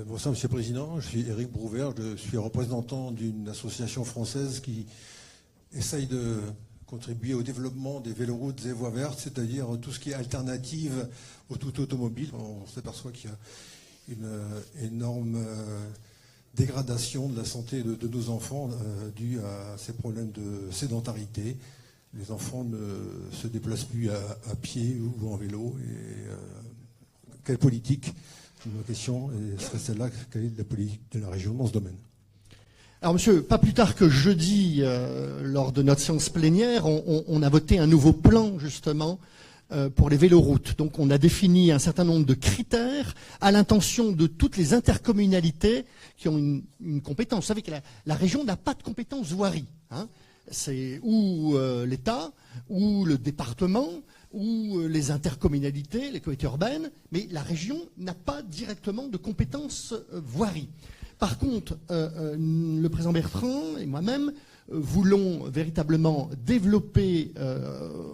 Bonsoir, Monsieur le Président. Je suis Éric Brouvert. Je suis représentant d'une association française qui essaye de contribuer au développement des véloroutes et voies vertes, c'est-à-dire tout ce qui est alternative au tout automobile. On s'aperçoit qu'il y a une énorme dégradation de la santé de nos enfants due à ces problèmes de sédentarité. Les enfants ne se déplacent plus à pied ou en vélo. Quelle politique? Ma question serait celle-là, quelle est la politique de la région dans ce domaine? Alors monsieur, pas plus tard que jeudi, lors de notre séance plénière, on a voté un nouveau plan justement pour les véloroutes. Donc on a défini un certain nombre de critères à l'intention de toutes les intercommunalités qui ont une compétence. Vous savez que la région n'a pas de compétence voirie. Hein. C'est ou l'État, ou le département, ou les intercommunalités, les communautés urbaines, mais la région n'a pas directement de compétences voirie. Par contre, le président Bertrand et moi-même voulons véritablement développer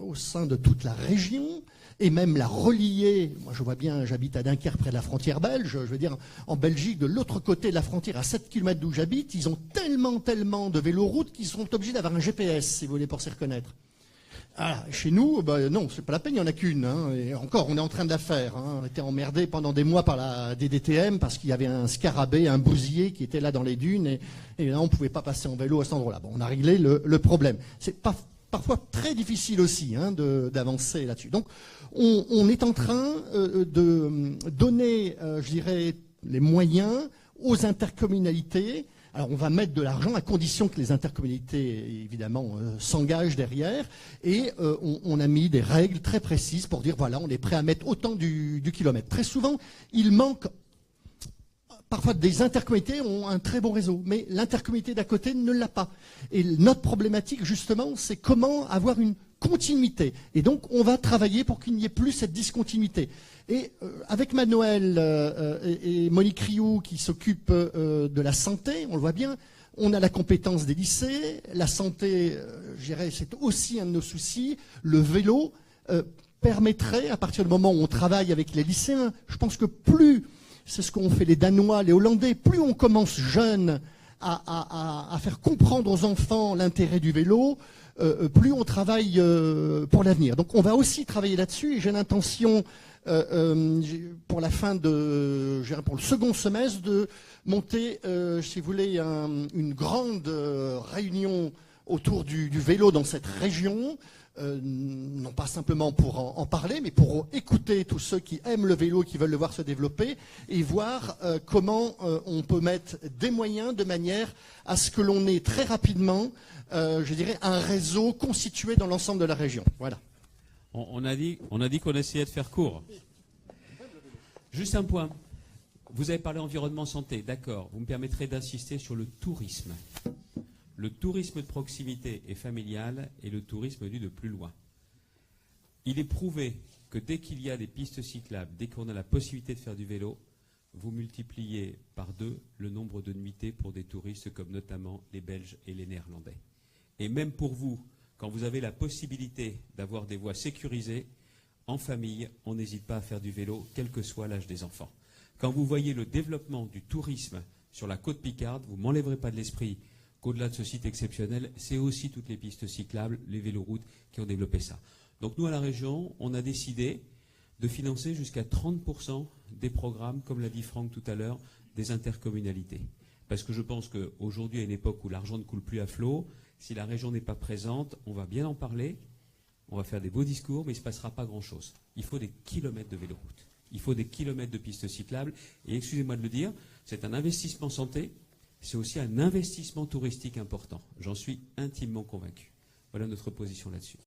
au sein de toute la région et même la relier. Moi, je vois bien, j'habite à Dunkerque, près de la frontière belge. Je veux dire, en Belgique, de l'autre côté de la frontière, à 7 km d'où j'habite, ils ont tellement de véloroutes qu'ils sont obligés d'avoir un GPS, si vous voulez, pour s'y reconnaître. Ah, chez nous, non, c'est pas la peine, il n'y en a qu'une. Hein, et encore, on est en train de la faire. Hein. On était emmerdés pendant des mois par la DDTM parce qu'il y avait un scarabée, un bousier qui était là dans les dunes et là, on ne pouvait pas passer en vélo à cet endroit-là. Bon, on a réglé le problème. C'est parfois très difficile aussi d'avancer là-dessus. Donc, on est en train de donner, je dirais, les moyens aux intercommunalités. Alors on va mettre de l'argent à condition que les intercommunalités, évidemment, s'engagent derrière. Et on a mis des règles très précises pour dire, voilà, on est prêt à mettre autant du kilomètre. Très souvent, il manque... Parfois, des intercommunalités ont un très bon réseau, mais l'intercommunalité d'à côté ne l'a pas. Et notre problématique, justement, c'est comment avoir une continuité. Et donc, on va travailler pour qu'il n'y ait plus cette discontinuité. Et avec Manuel et Monique Rioux, qui s'occupent de la santé, on le voit bien, on a la compétence des lycées. La santé, je dirais, c'est aussi un de nos soucis. Le vélo permettrait, à partir du moment où on travaille avec les lycéens, je pense que plus... C'est ce qu'ont fait les Danois, les Hollandais. Plus on commence jeune à faire comprendre aux enfants l'intérêt du vélo, plus on travaille pour l'avenir. Donc on va aussi travailler là-dessus et j'ai l'intention, pour la fin pour le second semestre, de monter, si vous voulez, une grande réunion autour du vélo dans cette région. Non pas simplement pour en parler, mais pour écouter tous ceux qui aiment le vélo, qui veulent le voir se développer, et voir comment on peut mettre des moyens de manière à ce que l'on ait très rapidement, je dirais, un réseau constitué dans l'ensemble de la région. Voilà. On a dit qu'on essayait de faire court. Juste un point. Vous avez parlé environnement santé, d'accord. Vous me permettrez d'insister sur le tourisme. Le tourisme de proximité et familial et le tourisme vu de plus loin. Il est prouvé que dès qu'il y a des pistes cyclables, dès qu'on a la possibilité de faire du vélo, vous multipliez par 2 le nombre de nuitées pour des touristes comme notamment les Belges et les Néerlandais. Et même pour vous, quand vous avez la possibilité d'avoir des voies sécurisées, en famille, on n'hésite pas à faire du vélo, quel que soit l'âge des enfants. Quand vous voyez le développement du tourisme sur la côte Picarde, vous ne m'enlèverez pas de l'esprit qu'au-delà de ce site exceptionnel, c'est aussi toutes les pistes cyclables, les véloroutes qui ont développé ça. Donc nous, à la région, on a décidé de financer jusqu'à 30% des programmes, comme l'a dit Franck tout à l'heure, des intercommunalités. Parce que je pense qu'aujourd'hui, à une époque où l'argent ne coule plus à flot, si la région n'est pas présente, on va bien en parler, on va faire des beaux discours, mais il ne se passera pas grand-chose. Il faut des kilomètres de véloroutes. Il faut des kilomètres de pistes cyclables. Et excusez-moi de le dire, c'est un investissement santé. C'est aussi un investissement touristique important. J'en suis intimement convaincu. Voilà notre position là-dessus.